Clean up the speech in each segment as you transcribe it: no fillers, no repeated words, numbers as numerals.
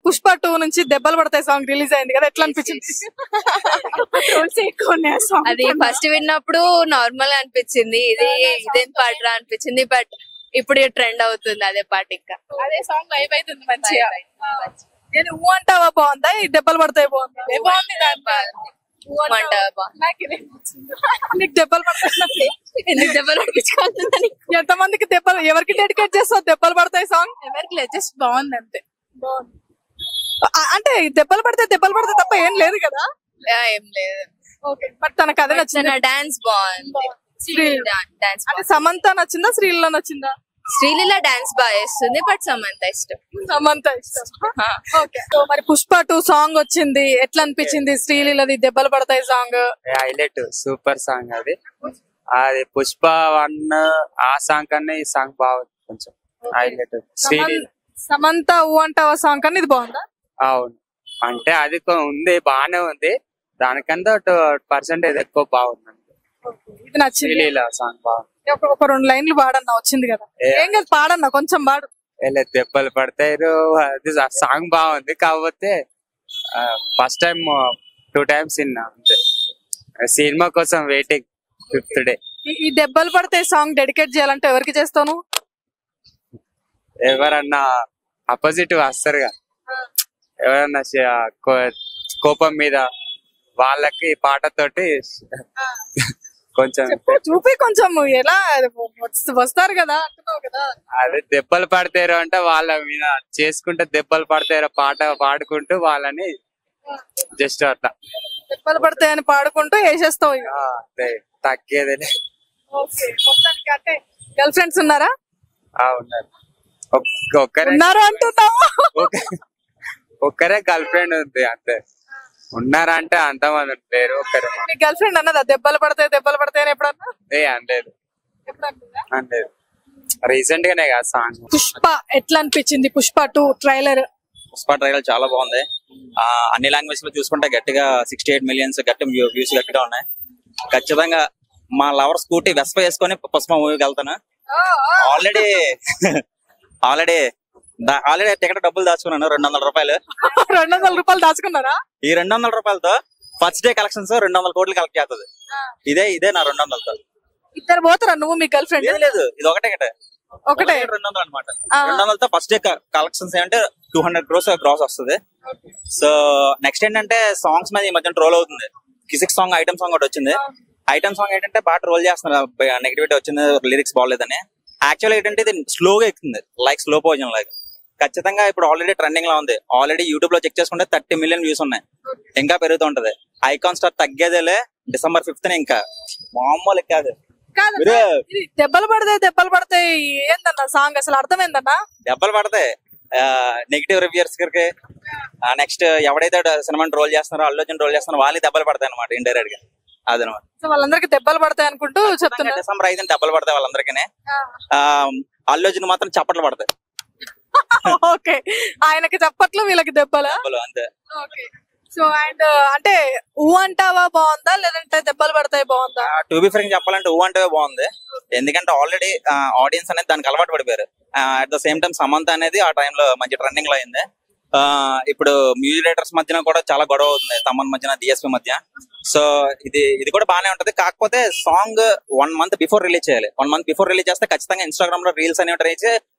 పుష్ప 2 నుంచి దెబ్బలు పడతాయి సాంగ్ రిలీజ్ అయింది కదా, ఎట్లా అనిపించింది? అది ఫస్ట్ విన్నప్పుడు నార్మల్ అనిపించింది, ఇదేం పాటరా అనిపించింది. బట్ ఇప్పుడు ట్రెండ్ అవుతుంది అదే పాట. ఇంకా అదే సాంగ్ లైవ్ అవుతుంది మంచిగా. నేను ఊ అంటావా బాగుందా, ఈ దెబ్బలు పడతాయి బాగుందా? నీకు దెబ్బలు పడతాయి, ఎందుకు దెబ్బలు పడిపించుకోవాలి? ఎంత మందికి దెబ్బలు, ఎవరికి డెడికేట్ చేస్తావు దెబ్బలు పడతాయి సాంగ్? ఎవరికి లేదు, జస్ట్ బాగుంది అంతే. అంటే దెబ్బలు పడితే తప్ప ఏం లేదు కదా. ఏం లేదు. ఓకే, బట్ తనకు అదే నచ్చింది. డాన్స్ బాగుంది. అంటే సమంత నచ్చిందా, శ్రీలీల నచ్చిందా? శ్రీలీల డాన్స్ బాగా చేస్తుంది, బట్ సమంత ఇష్టం. ఓకే, సో మరి పుష్ప 2 సాంగ్ వచ్చింది, ఎట్లా అనిపించింది? శ్రీలీలది దెబ్బలు పడతాయి సాంగ్ హైలైట్, సూపర్ సాంగ్ అది. అది పుష్ప 1 ఆ సాంగ్ కన్నా ఈ సాంగ్ బాగుంది, కొంచెం హైలైట్. సమంత ఊ అంటావా సాంగ్ కన్నా ఇది బాగుందా? అవును, అంటే అది ఉంది, బానే ఉంది. దానికన్నా 2% ఎక్కువ బాగుంది. ఇది నచ్చింది. శ్రీలీల సాంగ్ బాగుంది. ఒక 2 లైన్లు పాడన్నా, వచ్చింది కదా. ఏం కాదు, పాడన్నా, కొంచెం పాడు. దెబ్బలు పడతారు, అది సాంగ్ బాగుంది. కాకపోతే ఫస్ట్ టైం 2 times విన్నా అంతే. సినిమా కోసం వెయిటింగ్ 5th డే. ఈ దెబ్బలు పడితే సాంగ్ డెడికేట్ చేయాలంటే ఎవరికి చేస్తాను? ఎవరన్నా అపోజిట్ వస్తారుగా, ఎవరన్నా కోపం మీద, వాళ్ళకి పాటతోటి కొంచెం చూపి కొంచెం ఎలా వస్తారు కదా అంటున్నావు కదా. అదే దెబ్బలు పడతారు అంటే వాళ్ళ మీద చేసుకుంటే దెబ్బలు పడతారు పాట పాడుకుంటూ వాళ్ళని జస్ట్ అట్లా దెబ్బలు పడతాయని పాడుకుంటూ వేసేస్తావు. తగ్గేదే. అంటే గర్ల్ ఫ్రెండ్స్ ఉన్నారా? ఉన్నారు, ఒక్కరే ఉన్నారు అంటున్నావు. ఒక్కరే గర్ల్ ఫ్రెండ్ ఉంది అంతే. ఉన్నారా అంటే అంతమంది పేరు ఒక్కరే. గర్ల్ ఫ్రెండ్ అన్నదా దెబ్బలు పడతాయి అని ఎప్పుడన్నా? అనలేదు, అనలేదు. రీసెంట్ గానే కదా సాంగ్. పుష్ప ఎట్లా అనిపించింది? పుష్ప 2 ట్రైలర్. పుష్ప ట్రైలర్ చాలా బాగుంది. అన్ని లాంగ్వేజ్ లో చూసుకుంటే గట్టిగా 68 million గట్టి వ్యూస్ గట్టిగా ఉన్నాయి. ఖచ్చితంగా మా లవర్ స్కూటీ వెస్ప వేసుకొని పుష్ప మూవీకి వెళ్తాను. ఆల్రెడీ టికెట్ డబ్బులు దాచుకున్నాను, 200 రూపాయలు. 200 రూపాయలు దాచుకున్నారా? ఈ 200 రూపాయలతో ఫస్ట్ డే కలెక్షన్స్ 200 కోట్లు కలెక్ట్ చేస్తుంది. ఇదే నా 200తో. ఇద్దరు పోతారా, నువ్వు మీ గర్ల్ ఫ్రెండ్? లేదు, ఇది ఒకటే 200 అనమాట. 200తో ఫస్ట్ డే కలెక్షన్స్ ఏంటంటే 200 crores గ్రాస్ వస్తుంది. సో నెక్స్ట్ ఏంటంటే సాంగ్స్ మీద ఈ మధ్య ట్రోల్ అవుతుంది. కిసిక్ సాంగ్, ఐటమ్ సాంగ్ ఒకటి వచ్చింది. ఐటమ్ సాంగ్ ఏంటంటే బాగా ట్రోల్ చేస్తున్నారు, నెగిటివిటీ వచ్చింది, లిరిక్స్ బాగోలేదని. యాక్చువల్ ఏంటంటే ఇది స్లోగా ఎక్కుతుంది, లైక్ స్లో పోజన్ లాగా. ఖచ్చితంగా ఇప్పుడు ఆల్రెడీ ట్రెండింగ్ లో ఉంది. ఆల్రెడీ యూట్యూబ్ లో చెక్ చేసుకుంటే 30 million వ్యూస్ ఉన్నాయి. ఇంకా పెరుగుతూ ఉంటది. ఐకాన్ స్టార్ తగ్గేదేలే December 5th ఇంకా మామూలు కాదు. దెబ్బలు పడతాయి ఏందన్నా సాంగ్, అసలు అర్థం ఏందన్నా? దెబ్బలు పడతాయి నెగిటివ్ రివ్యూర్స్ కి. నెక్స్ట్ ఎవడైతే సినిమాని ట్రోల్ చేస్తున్నారో, అల్లు అర్జున్ ట్రోల్ చేస్తున్నారో వాళ్ళకి దెబ్బలు పడతాయి అనమాట, ఇండైరెక్ట్ గా. అదనమాట. వాళ్ళందరికి దెబ్బలు పడతాయి అనుకుంటూ చెప్తున్నా. December 5th దెబ్బలు పడతాయి వాళ్ళందరికీ. అల్లు అర్జున్ మాత్రం చప్పట్లు పడతాయి. ఓకే, ఆయనకి చప్పట్లు, వీళ్ళకి దెబ్బలు అంతే. సో అండ్ అంటే ఊ అంటావా బాగుందా, లేదంటే దెబ్బలు పడతాయి బాగుందా? టు బి ఫ్రాంక్ చెప్పాలంటే ఊ అంటే బాగుంది. ఎందుకంటే ఆల్రెడీ ఆడియన్స్ అనేది దానికి అలవాటు పడిపోయారు. At the same time Samantha అనేది ఆ టైంలో మంచి ట్రెండింగ్ లో అయింది. ఇప్పుడు మ్యూజిక్ డైరెక్టర్స్ మధ్యన కూడా చాలా గొడవ అవుతుంది, తమన్ మధ్యన, డిఎస్పీ మధ్య. సో ఇది కూడా బానే ఉంటది. కాకపోతే సాంగ్ 1 month బిఫోర్ రిలీజ్ చేయాలి. 1 month బిఫోర్ రిలీజ్ చేస్తే ఖచ్చితంగా ఇన్స్టాగ్రామ్ లో రీల్స్ అనేవి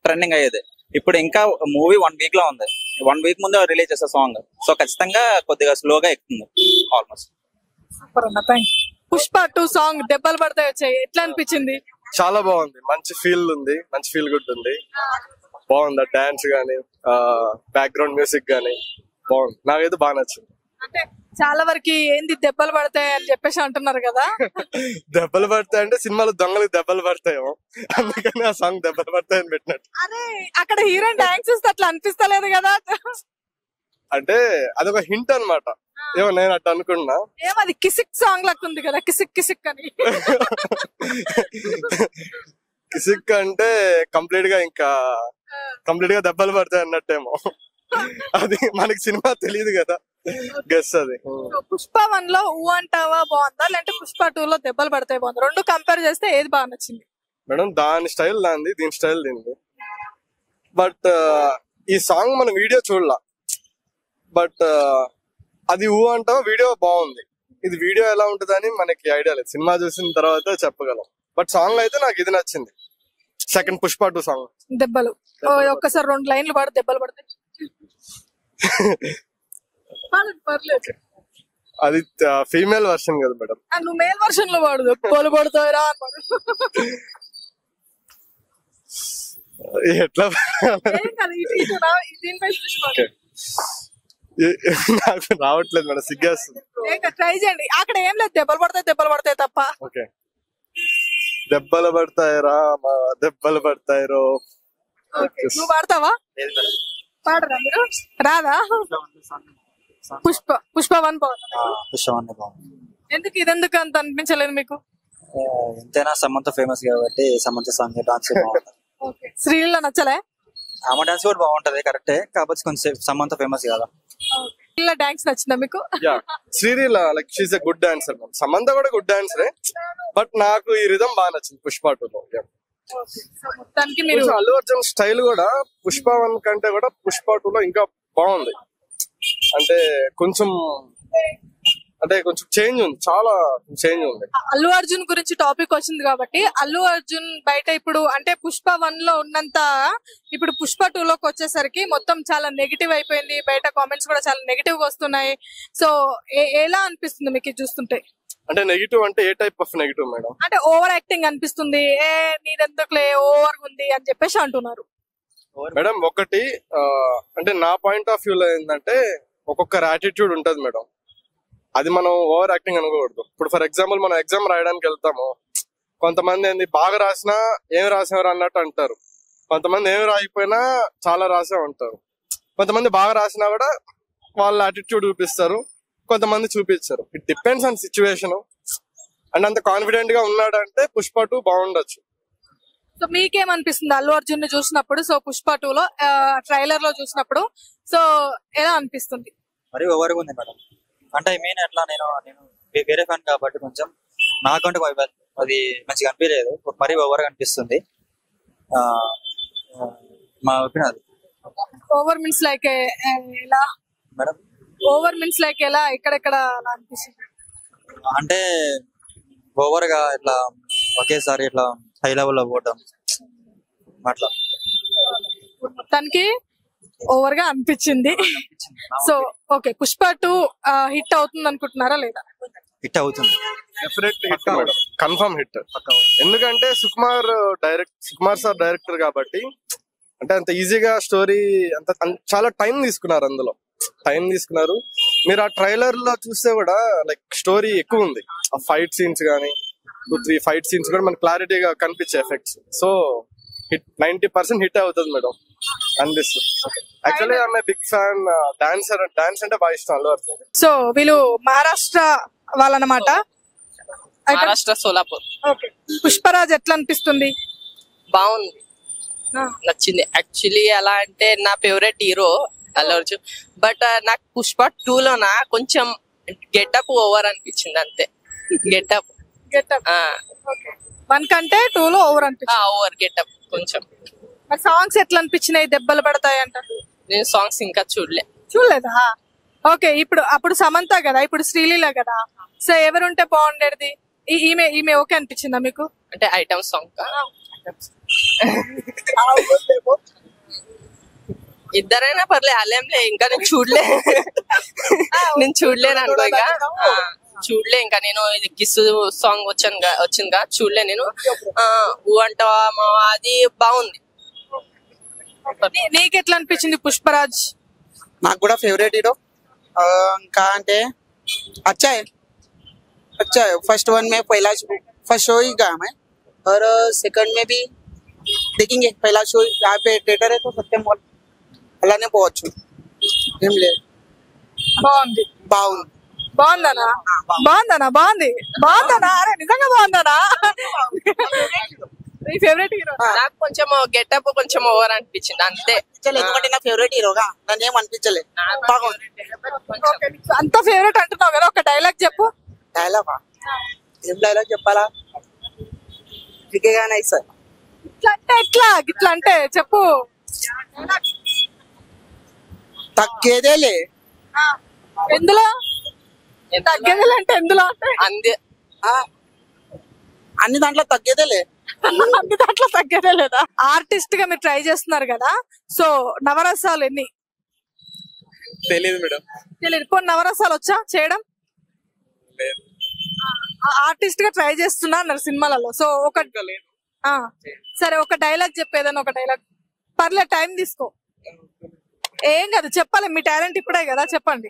ట్రెండింగ్ అయ్యేది. ఇప్పుడు ఇంకా మూవీ 1 week లో ఉంది. 1 week ముందు రిలీజ్ చేసే సాంగ్. సో ఖచ్చితంగా కొద్దిగా స్లోగా ఎక్కుతుంది ఆల్మోస్ట్. పుష్ప 2 సాంగ్ దెబ్బలు పడతాయి వచ్చాయి, ఎట్లా అనిపించింది? చాలా బాగుంది, మంచి ఫీల్ ఉంది, మంచి ఫీల్ గుడ్ ఉంది. బాగుంది, డాన్స్ గానీ, బ్యాక్గ్రౌండ్ మ్యూజిక్ గానీ బాగుంది. నాకైతే బాగా నచ్చింది. అంటే చాలా వరకు ఏంది దెబ్బలు పడతాయి అని చెప్పేసి అంటున్నారు కదా. దెబ్బలు పడతాయి అంటే సినిమాలో దొంగలకు దెబ్బలు పడతాయేమో, అందుకని ఆ సాంగ్ దెబ్బలు పడతాయి అని పెట్టినట్టు. అరే అక్కడ హీరోయిన్ డాన్స్ చూస్తే అట్లా అనిపిస్తలేదు కదా. అంటే అదొక హింట్ అన్నమాట. ఏమో నేను అట్లా అనుకున్నా. ఏమది కిసిక్ సాంగ్ లాగా ఉంది కదా, కిసిక్ కిసిక్ అని. కిసిక్ అంటే కంప్లీట్ గా దెబ్బలు పడతాయి అన్నట్టేమో. అది మనకి సినిమా తెలియదు కదా, గెస్ అది. పుష్ప 1 లో ఊ అంటావా బాగుందా, లేదంటే పుష్ప 2 లో దెబ్బలు పడతాయి బాగుందా? రెండు కంపేర్ చేస్తే ఏది బాగా నచ్చింది? మేడం దాని స్టైల్ దాంది, దీని స్టైల్ దీనిది. బట్ ఈ సాంగ్ మనం వీడియో చూడలా, బట్ అది అంటావా వీడియో బాగుంది. ఇది వీడియో ఎలా ఉంటుందని మనకి ఐడియా లేదు, సినిమా చూసిన తర్వాత చెప్పగలం. బట్ సాంగ్ అయితే నాకు ఇది నచ్చింది, సెకండ్ పుష్ప 2 సాంగ్. దెబ్బలు ఒక్కసారి 2 లైన్లు పాడు, దెబ్బలు పడతాయి. పర్లేదు, అది ఫీమేల్ వర్షన్ కదా మేడం. నువ్వు మేల్ వర్షన్ లో పాడు, దెబ్బలు పడతాయిరా అన్నాడు. ఎట్లా నాకు రావట్లేదు మేడం, సిగ్గేస్తుంది. ట్రై చేయండి. అక్కడ ఏం లేదు, దెబ్బలు పడతాయి తప్ప. ఓకే. దెబ్బలు పడతాయిరా మా దెబ్బలు పడతాయిరో. నువ్వు పాడతావా? పాడరా మీరు? రాదా? పుష్ప 1 బాగుంది. ఎందుకు ఇదెందుకు అంత అనిపించలేదు మీకు? ఎంతైనా సమంత ఫేమస్ కాబట్టి సమంత సాంగ్ డాన్స్ బాగుంటది. శ్రీలీల నచ్చలే? ఆమె డాన్స్ కూడా బాగుంటది కరెక్టే, కాకపోతే కొంచెం సమంత ఫేమస్ కదా. శ్రీలీల డాన్స్ నచ్చిందా మీకు? Sreeleela like she's a good dancer. Samantha కూడా గుడ్ డాన్సరే, బట్ నాకు ఈ రిథం బాగా నచ్చింది పుష్ప 2లో. మొత్తానికి మీరు అల్లు అర్జున్ స్టైల్ కూడా పుష్ప 1 కంటే కూడా పుష్ప 2లో ఇంకా బాగుంది. అంటే కొంచెం చేంజ్ ఉంది, చాలా చేంజ్ ఉంది. అల్లు అర్జున్ గురించి టాపిక్ వచ్చింది కాబట్టి, అల్లు అర్జున్ బయట ఇప్పుడు అంటే పుష్ప 1 లో ఉన్నంత ఇప్పుడు పుష్ప 2 లోకి వచ్చేసరికి మొత్తం చాలా నెగిటివ్ అయిపోయింది. బయట కామెంట్స్ కూడా చాలా నెగిటివ్ గా వస్తున్నాయి. సో ఎలా అనిపిస్తుంది మీకు చూస్తుంటే? అంటే నెగిటివ్ అంటే ఏ టైప్ ఆఫ్ నెగిటివ్ మేడం? అంటే ఓవర్ యాక్టింగ్ అనిపిస్తుంది, నీదెందుకులే ఓవర్ ఉంది అని చెప్పేసి అంటున్నారు మేడం. ఒకటి అంటే నా పాయింట్ ఆఫ్ వ్యూలో ఏంటంటే ఒక్కొక్కరు యాటిట్యూడ్ ఉంటది మేడం, అది మనం ఓవర్ యాక్టింగ్ అనుకోకూడదు. ఇప్పుడు ఫర్ ఎగ్జాంపుల్ మనం ఎగ్జామ్ రాయడానికి వెళ్తాము, కొంతమంది ఏంది బాగా రాసినా ఏం రాసేవారు అన్నట్టు అంటారు, కొంతమంది ఏం రాయిపోయినా చాలా రాసే ఉంటారు, కొంతమంది బాగా రాసినా కూడా వాళ్ళ యాటిట్యూడ్ చూపిస్తారు, కొంతమంది చూపించారు. It depends on situation. And అంత కాన్ఫిడెంట్ గా ఉన్నాడంటే పుష్ప 2 బాగుండొచ్చు. సో మీకేమనిపిస్తుంది అల్లు అర్జున్ ని చూసినప్పుడు? సో పుష్ప 2 లో ట్రైలర్ లో చూసినప్పుడు సో ఎలా అనిపిస్తుంది? మరి ఓవర్గా ఉంది మేడం. అంటే మెయిన్ ఎట్లా నేను వేరే ఫ్యాన్ కాబట్టి కొంచెం నాకంటే అది మంచిగా అనిపించలేదు, మరీ ఓవర్గా అనిపిస్తుంది. మా ఒపీనియన్ అది. ఓవర్ మీన్స్ లైక్ ఎలా మేడం? ఓవర్ మీన్స్ లైక్ ఎలా, ఎక్కడెక్కడ అలా అనిపిస్తుంది? అంటే ఓవర్ గా ఇట్లా ఒకేసారి ఇట్లా హై లెవెల్ లో పోవడం అట్లా మొత్తానికి ఓవర్ గా అనిపించింది. సో ఓకే, పుష్ప 2 హిట్ అవుతుంది అనుకుంటున్నారా లేదా? హిట్ అవుతుంది, definite hit madam, confirm hit. ఎందుకంటే సుకుమార్ సార్ డైరెక్టర్ కాబట్టి అంటే అంత ఈజీగా స్టోరీ అంత చాలా టైం తీసుకున్నారు, అందులో టైం తీసుకున్నారు. మీరు ఆ ట్రైలర్ లో చూస్తే కూడా లైక్ స్టోరీ ఎక్కువ ఉంది, ఆ ఫైట్ సీన్స్ గానీ 2-3 ఫైట్ సీన్స్ కూడా మనకు క్లారిటీగా కనిపించే ఎఫెక్ట్స్. సో హిట్ 90% హిట్ అవుతుంది మేడం అనిపిస్తుంది. యాక్చువల్లీ ఆమె బిగ్ ఫ్యాన్, డాన్స్ అంటే బాగా ఇష్టం అల్లు అర్జున్. సో వీళ్ళు మహారాష్ట్ర వాళ్ళనమాట, మహారాష్ట్ర సోలాపూర్. ఓకే. పుష్పరాజ్ ఎట్లా అనిపిస్తుంది? బాగుంది, నచ్చింది. యాక్చువల్లీ ఎలా అంటే నా favourite hero Allu Arjun, but నాకు పుష్ప 2 లోన కొంచెం గెటప్ ఓవర్ అనిపించింది అంతే. గెటప్ 1 కంటే 2 లో ఓవర్ అనిపించింది. ఓవర్ గెటప్ కొంచెం. మరి సాంగ్స్ ఎట్లా అనిపించినాయి? దెబ్బలు పడతాయి అంట. నేను సాంగ్స్ ఇంకా చూడలేదా? ఓకే. అప్పుడు సమంత కదా, ఇప్పుడు శ్రీలీల కదా. సో ఎవరుంటే బాగుండేది? ఈమె ఓకే అనిపించిందా మీకు? అంటే ఐటమ్ సాంగ్ ఇద్దరైనా పర్లే, అలేంలే. ఇంకా నేను చూడలేను అనుకో, ఇంకా చూడలే. ఇంకా నేను ఇది కిస్ సాంగ్ వచ్చిందిగా చూడలే నేను. ఊ అంటావా మావా అది బాగుంది. నీకెట్లా అనిపించింది పుష్పరాజ్? నాకు కూడా ఫేవరెట్ హీరో. ఇంకా అంటే अच्छा है फर्स्ट वन में पहला फर्स्ट शो ही गया मैं, और सेकंड में भी देखेंगे. पहला शो यहाँ पे थिएटर है तो सत्यम मॉल అలానే పోవచ్చు. ఏం లేదు, బాగుంది. బాగుందనా? అరే నిజంగా బాగుందనా? నీ ఫేవరెట్ హీరో? నాకు కొంచెం గెటప్ కొంచెం ఓవర్ అనిపించింది అంతే. ఎందుకంటే నా ఫేవరెట్ హీరోగా నన్ను ఏం అనిపించలేదు. బాగుంది. అంత ఫేవరెట్ అంటున్నావు కదా, ఒక డైలాగ్ చెప్పు. డైలాగా? ఏం డైలాగ్ చెప్పాలా? వికేగానే సార్. ఇట్లా అంటే చెప్పు. తగ్గేదేలే ఎందులో తగ్గేదేలే అంటే ఎందులో అంటే అందే అన్ని దాంట్లో తగ్గేదేలే. అన్ని దాంట్లో తగ్గేదే లేదా? ఆర్టిస్ట్ గా మీరు ట్రై చేస్తున్నారు కదా, సో నవరసాలు ఎన్ని తెలియదు మేడం. తెలియదు. కొన్ని నవరసాలు వచ్చా చేయడం? ఆర్టిస్ట్ గా ట్రై చేస్తున్నా అన్నారు సినిమాలలో. సో ఒక సరే ఒక డైలాగ్ చెప్పేదని, ఒక డైలాగ్ పర్లేదు, టైం తీసుకో, ఏం కాదు చెప్పాలి, మీ టాలెంట్ ఇప్పుడే కదా, చెప్పండి.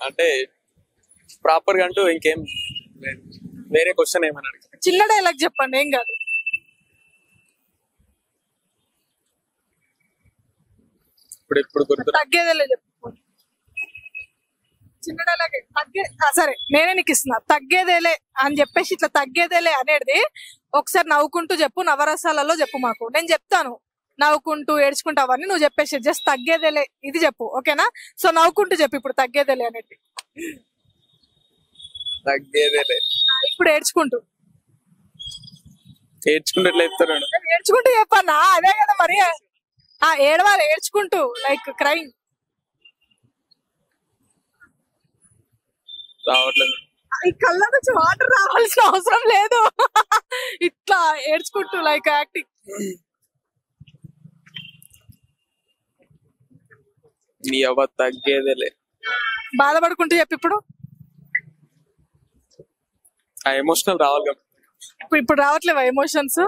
అంటే ప్రాపర్ గా అంటూ ఇంకేం వేరే క్వశ్చన్ ఏమని అడిగి చిన్న డైలాగ్ చెప్పండి, ఏం కాదు. ఇప్పుడు గుర్తు తగ్గేదేలే చెప్పు. చిన్న డైలాగ్ సరే నేనే నీకు ఇస్తున్నా. తగ్గేదేలే అని చెప్పేసి ఇట్లా తగ్గేదేలే అనేది ఒకసారి నవ్వుకుంటూ చెప్పు, నవరసాలలో చెప్పు మాకు. నేను చెప్తాను నవ్వుకుంటూ ఏడ్చుకుంటూ అవన్నీ నువ్వు చెప్పేసి జస్ట్ తగ్గేదేలే ఇది చెప్పు, ఓకేనా? సో నవ్వుకుంటూ చెప్పు ఇప్పుడు తగ్గేదేలే అనేది. తగ్గేదేలే. ఇప్పుడు ఏడ్చుకుంటూ ఏడ్చుకుంటే చెప్తాను. ఏడ్చుకుంటూ చెప్పన్నా, అదే కదా మరి. ఏడవాలి ఏడ్చుకుంటూ, లైక్ క్రైమ్. రావట్లేదు. ఈ కళ్ళ నుంచి వాటర్ రావాల్సిన అవసరం లేదు, ఇట్లా ఏడ్చుకుంటూ లైక్ యాక్టింగ్. నీ అవ్వ తగ్గేదేలే. బాధపడుకుంటూ చెప్పి ఇప్పుడు. ఆ ఎమోషనల్ రావాలి కదా. ఇప్పుడు రావట్లేవా ఎమోషన్స్?